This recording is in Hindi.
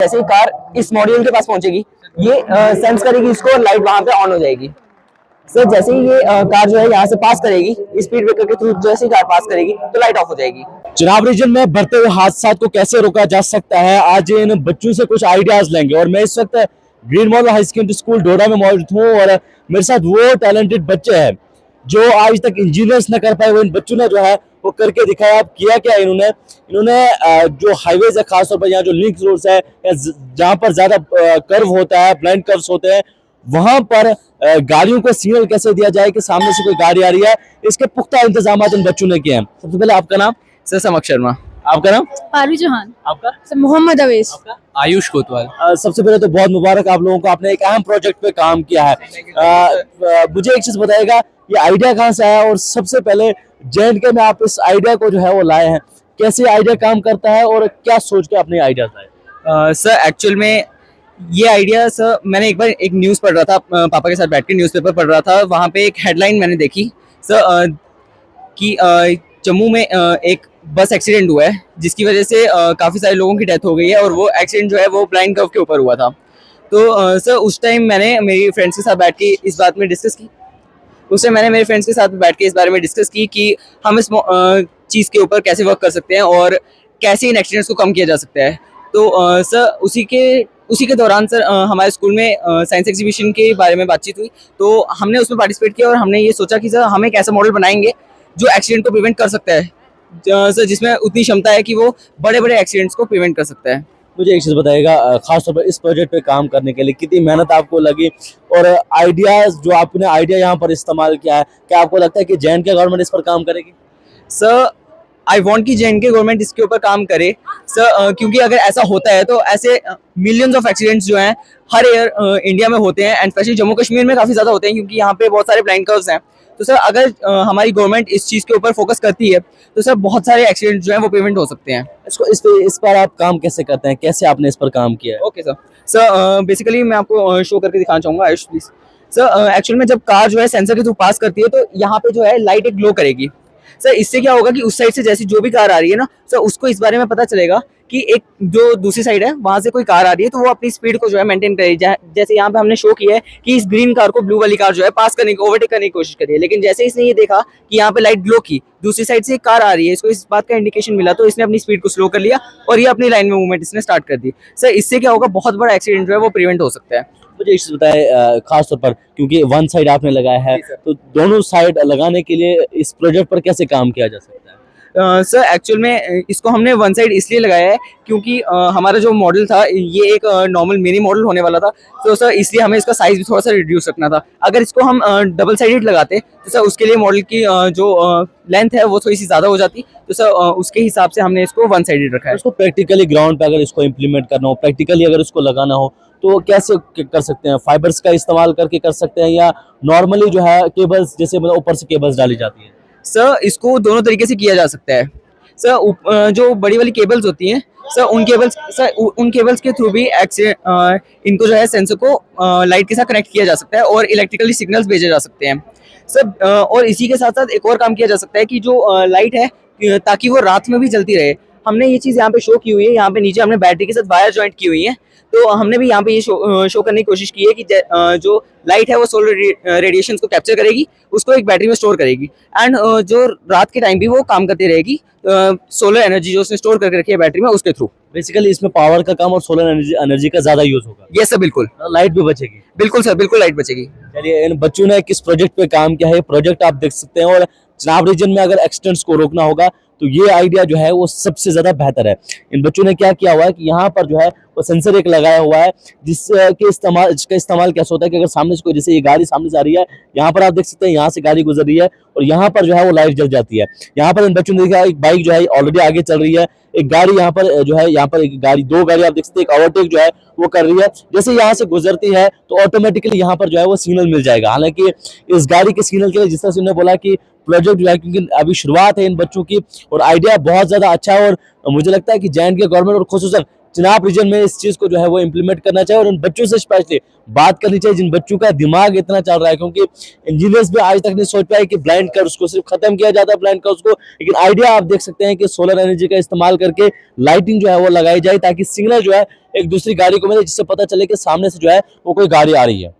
जैसे ही कार इस मॉड्यूल के पास पहुंचेगी, ये सेंस करेगी इसको और लाइट वहां पे ऑन हो जाएगी। सर जैसे ही ये कार जो है यहाँ से पास करेगी, स्पीड ब्रेकर के थ्रू जैसे ही कार पास करेगी तो लाइट ऑफ हो जाएगी। चुनाव रीजन में बढ़ते हुए हादसा को कैसे रोका जा सकता है, आज इन बच्चों से कुछ आइडियाज लेंगे। और मैं इस वक्त green model high secondary school Doda में मौजूद हूँ और मेरे साथ वो टैलेंटेड बच्चे हैं जो आज तक इंजीनियर्स न कर पाए, वो इन बच्चों ने जो है वो करके दिखाया। अब किया क्या इन्होंने जो हाईवेज है, खासतौर पर यहाँ जो लिंक रोड्स है या जहाँ पर ज्यादा कर्व होता है, ब्लाइंड कर्व्स होते हैं, वहां पर गाड़ियों को सिग्नल कैसे दिया जाए कि सामने से कोई गाड़ी आ रही है, इसके पुख्ता इंतजाम इन बच्चों ने किए हैं। सबसे पहले आपका नाम? सर समक शर्मा। आपका नाम? पारवी चौहान। आपका? सर मोहम्मद अवेश। आयुष कोतवाल। सबसे पहले तो बहुत मुबारक आप लोगों को, आपने एक अहम प्रोजेक्ट पे काम किया है। मुझे एक चीज बताइएगा, ये आइडिया कहाँ से आया और सबसे पहले J&K में आप इस आइडिया को जो है वो लाए हैं, कैसे आइडिया काम करता है और क्या सोच के अपने आइडिया लाए? सर एक्चुअल में ये आइडिया सर मैंने एक बार एक न्यूज़ पढ़ रहा था, पापा के साथ बैठ के न्यूज़पेपर पढ़ रहा था। वहाँ पे एक हेडलाइन मैंने देखी सर कि जम्मू में एक बस एक्सीडेंट हुआ है जिसकी वजह से काफ़ी सारे लोगों की डेथ हो गई है और वो एक्सीडेंट जो है वो ब्लाइंड कर्व के ऊपर हुआ था। तो सर उस टाइम मैंने मेरी फ्रेंड्स के साथ बैठ के इस बात में डिस्कस की। उससे मैंने मेरे फ्रेंड्स के साथ बैठ के इस बारे में डिस्कस की कि हम इस चीज़ के ऊपर कैसे वर्क कर सकते हैं और कैसे इन एक्सीडेंट्स को कम किया जा सकता है। तो सर उसी के दौरान सर हमारे स्कूल में साइंस एग्जीबिशन के बारे में बातचीत हुई, तो हमने उसमें पार्टिसिपेट किया और हमने ये सोचा कि सर हम एक ऐसा मॉडल बनाएंगे जो एक्सीडेंट को प्रिवेंट कर सकता है, सर जिसमें उतनी क्षमता है कि वो बड़े बड़े एक्सीडेंट्स को प्रिवेंट कर सकता है। मुझे एक चीज बताइएगा, खासतौर पर इस प्रोजेक्ट पे काम करने के लिए कितनी मेहनत आपको लगी और आइडियाज जो आपने आइडिया यहाँ पर इस्तेमाल किया है, क्या आपको लगता है कि J&K गवर्नमेंट इस पर काम करेगी? सर आई वॉन्ट कि J&K गवर्नमेंट इसके ऊपर काम करे सर, क्योंकि अगर ऐसा होता है तो ऐसे मिलियंस ऑफ एक्सीडेंट्स जो हैं हर ईयर इंडिया में होते हैं एंड स्पेशली जम्मू कश्मीर में काफ़ी ज़्यादा होते हैं क्योंकि यहाँ पे बहुत सारे ब्लाइंड कर्व्स हैं। तो सर अगर हमारी गवर्नमेंट इस चीज़ के ऊपर फोकस करती है तो सर बहुत सारे एक्सीडेंट्स जो हैं वो प्रिवेंट हो सकते हैं। इस पर आप काम कैसे करते हैं, कैसे आपने इस पर काम किया है? ओके सर बेसिकली मैं आपको शो करके दिखाना चाहूँगा। आयुष प्लीज। सर एक्चुअल में जब कार जो है सेंसर के थ्रू पास करती है तो यहाँ पे जो है लाइट एक ग्लो करेगी। सर इससे क्या होगा कि उस साइड से जैसी जो भी कार आ रही है ना सर, उसको इस बारे में पता चलेगा कि एक जो दूसरी साइड है वहां से कोई कार आ रही है, तो वो अपनी स्पीड को जो है मेंटेन करेगी। जैसे यहाँ पे हमने शो किया है कि इस ग्रीन कार को ब्लू वाली कार जो है पास करने की, ओवरटेक करने की कोशिश करी है, लेकिन जैसे इसने ये देखा कि यहाँ पे लाइट ग्लो की, दूसरी साइड से एक कार आ रही है, इसको इस बात का इंडिकेशन मिला, तो इसने अपनी स्पीड को स्लो कर लिया और ये अपनी लाइन में मूवमेंट इसने स्टार्ट कर दी। सर इससे क्या होगा, बहुत बड़ा एक्सीडेंट जो है वो प्रिवेंट हो सकता है। मुझे एक चीज बताए, खासतौर पर क्योंकि वन साइड आपने लगाया है, तो दोनों साइड लगाने के लिए इस प्रोजेक्ट पर कैसे काम किया जा सकता है? सर एक्चुअल में इसको हमने वन साइड इसलिए लगाया है क्योंकि हमारा जो मॉडल था ये एक नॉर्मल मिनी मॉडल होने वाला था, तो सर इसलिए हमें इसका साइज भी थोड़ा सा रिड्यूस रखना था। अगर इसको हम डबल साइडेड लगाते तो सर उसके लिए मॉडल की जो लेंथ है वो थोड़ी सी ज़्यादा हो जाती, तो सर उसके हिसाब से हमने इसको वन साइडेड रखा है। इसको प्रैक्टिकली ग्राउंड पे अगर इसको इम्प्लीमेंट करना हो, प्रैक्टिकली अगर इसको लगाना हो तो कैसे कर सकते हैं? फाइबर्स का इस्तेमाल करके कर सकते हैं या नॉर्मली जो है केबल्स, जैसे मतलब ऊपर से केबल्स डाली जाती है? सर इसको दोनों तरीके से किया जा सकता है। सर जो बड़ी वाली केबल्स होती हैं सर उन केबल्स के थ्रू भी इनको जो है सेंसर को लाइट के साथ कनेक्ट किया जा सकता है और इलेक्ट्रिकली सिग्नल्स भेजे जा सकते हैं सर। और इसी के साथ साथ एक और काम किया जा सकता है कि जो लाइट है ताकि वो रात में भी जलती रहे। हमने ये चीज़ यहाँ पे शो की हुई है, यहाँ पे नीचे हमने बैटरी के साथ वायर जॉइंट की हुई है, तो हमने भी यहाँ पे ये शो करने की कोशिश की है कि जो लाइट है वो सोलर रेडिएशन को कैप्चर करेगी, उसको एक बैटरी में स्टोर करेगी एंड जो रात के टाइम भी वो काम करती रहेगी, सोलर एनर्जी जो उसने स्टोर करके रखी है बैटरी में उसके थ्रू। बेसिकली इसमें पावर का काम और सोलर एनर्जी का ज्यादा यूज होगा। यस सर बिल्कुल। लाइट भी बचेगी? बिल्कुल सर, बिल्कुल लाइट बचेगी। चलिए, इन बच्चों ने किस प्रोजेक्ट पे काम किया है, प्रोजेक्ट आप देख सकते हैं। और चुनाव रीजन में अगर एक्सीडेंट्स को रोकना होगा तो ये आइडिया जो है वो सबसे ज्यादा बेहतर है। इन बच्चों ने क्या किया हुआ है कि यहाँ पर जो है वो सेंसर एक लगाया हुआ है जिसका इस्तेमाल कैसे होता है कि अगर सामने से कोई, जैसे ये गाड़ी सामने से आ रही है, यहाँ पर आप देख सकते हैं यहाँ से गाड़ी गुजर रही है और यहाँ पर जो है वो लाइट जल जाती है। यहाँ पर इन बच्चों ने देखा एक बाइक जो है ऑलरेडी आगे चल रही है, एक गाड़ी यहाँ पर जो है, यहाँ पर एक गाड़ी, दो गाड़ी आप देख सकते हैं, एक ओवरटेक जो है वो कर रही है। जैसे यहाँ से गुजरती है तो ऑटोमेटिकली यहाँ पर जो है वो सिग्नल मिल जाएगा। हालांकि इस गाड़ी के सिग्नल के लिए, जिस तरह से उन्होंने बोला कि प्रोजेक्ट जो है, क्योंकि अभी शुरुआत है इन बच्चों की और आइडिया बहुत ज्यादा अच्छा है और मुझे लगता है कि J&K गवर्नमेंट और खुसूसन चिनाब रीजन में इस चीज को जो है वो इम्प्लीमेंट करना चाहिए और उन बच्चों से स्पेशली बात करनी चाहिए जिन बच्चों का दिमाग इतना चल रहा है, क्योंकि इंजीनियर्स भी आज तक नहीं सोच पाए कि ब्लाइंड कर्व्स को सिर्फ खत्म किया जाता है ब्लाइंड कर्व्स को, लेकिन आइडिया आप देख सकते हैं कि सोलर एनर्जी का इस्तेमाल करके लाइटिंग जो है वो लगाई जाए ताकि सिग्नल जो है एक दूसरी गाड़ी को मिले, जिससे पता चले कि सामने से जो है वो कोई गाड़ी आ रही है।